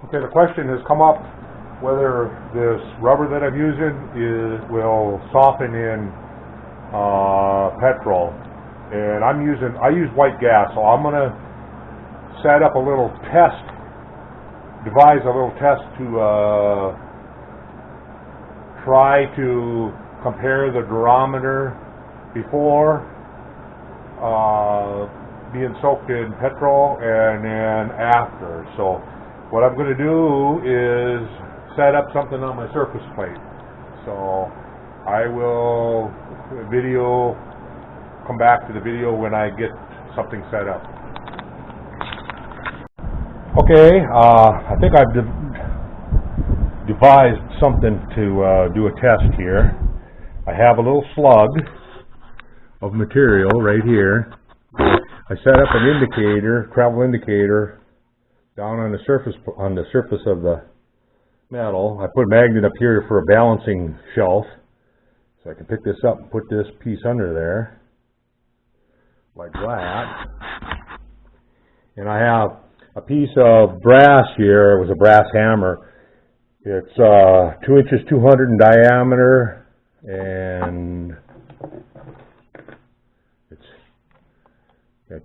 Okay, the question has come up whether this rubber that I'm using will soften in petrol, and I use white gas, so I'm going to set up a little test, devise a little test to try to compare the durometer before being soaked in petrol and then after. So what I'm going to do is set up something on my surface plate. So I will come back to the video when I get something set up. Okay, I think I've devised something to do a test here. I have a little slug of material right here. I set up an indicator, travel indicator, down on the surface of the metal. I put a magnet up here for a balancing shelf, so I can pick this up and put this piece under there, like that. And I have a piece of brass here. It was a brass hammer. It's 2 inches 200 in diameter, and it's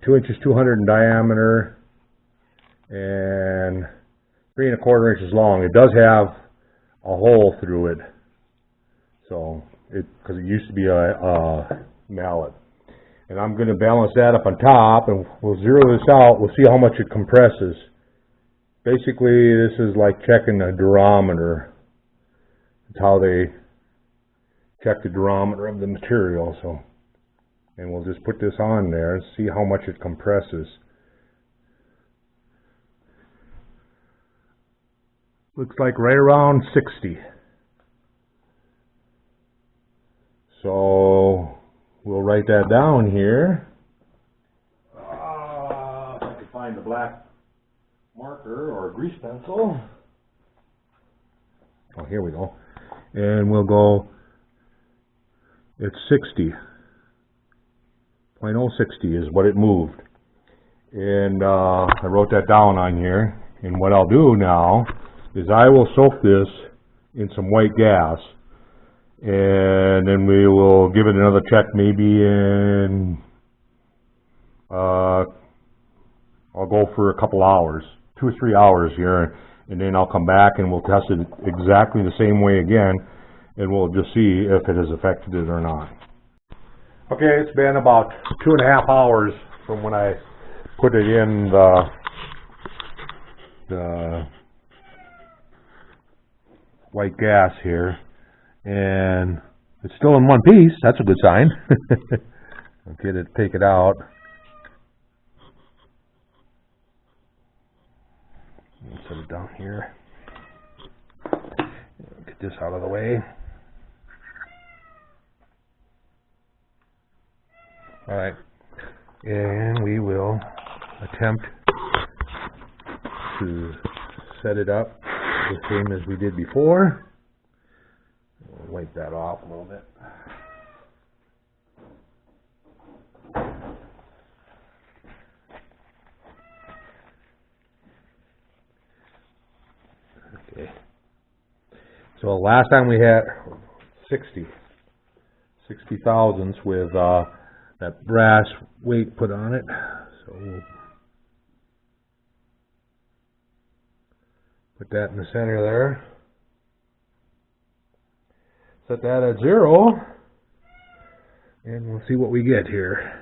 2 inches 200 in diameter and 3 1/4 inches long. It does have a hole through it, so because it used to be a mallet. And I'm going to balance that up on top, and we'll zero this out. We'll see how much it compresses. Basically, this is like checking the durometer. It's how they check the durometer of the material. So, and we'll just put this on there and see how much it compresses. Looks like right around 60. So we'll write that down here. If I can find the black marker or a grease pencil. Oh, here we go. And we'll go, it's 60. 0.060 is what it moved. And I wrote that down on here. And what I'll do now is I will soak this in some white gas, and then we will give it another check maybe in, I'll go for a couple hours, 2 or 3 hours here, and then I'll come back and we'll test it exactly the same way again, and we'll just see if it has affected it or not. Okay, it's been about 2.5 hours from when I put it in the white gas here, and it's still in one piece. That's a good sign. I'll take it out. Set it down here. Get this out of the way. All right, and we will attempt to set it up the same as we did before. We'll wipe that off a little bit. Okay. So last time we had 60 thousandths with that brass weight put on it. So we'll put that in the center there. Set that at 0, and we'll see what we get here.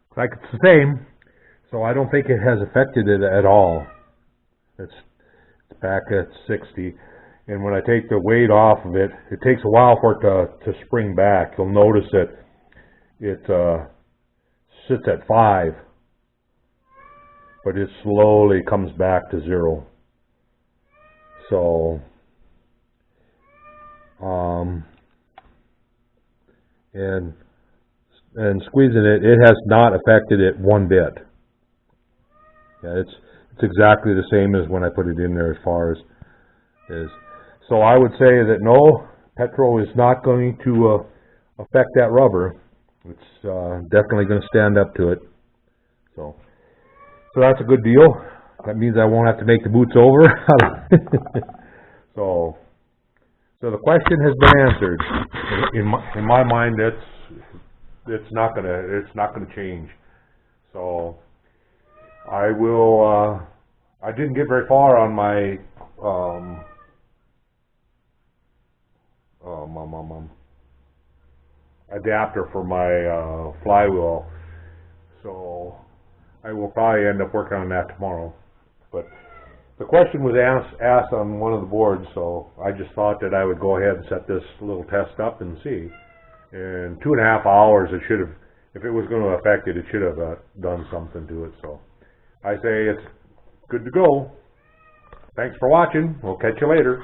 Looks like it's the same, so I don't think it has affected it at all. It's back at 60. And when I take the weight off of it, it takes a while for it to spring back. You'll notice that it sits at 5, but it slowly comes back to 0. So, and squeezing it, it has not affected it one bit. Yeah, it's exactly the same as when I put it in there as far as is. So I would say that no, petrol is not going to affect that rubber. It's definitely going to stand up to it. So that's a good deal. That means I won't have to make the boots over. So the question has been answered. In my mind, it's not gonna change. So I will. I didn't get very far on my adapter for my flywheel. So I will probably end up working on that tomorrow. But the question was asked on one of the boards, so I just thought that I would go ahead and set this little test up and see. In 2.5 hours, it should have, if it was going to affect it, it should have done something to it. So I say it's good to go. Thanks for watching. We'll catch you later.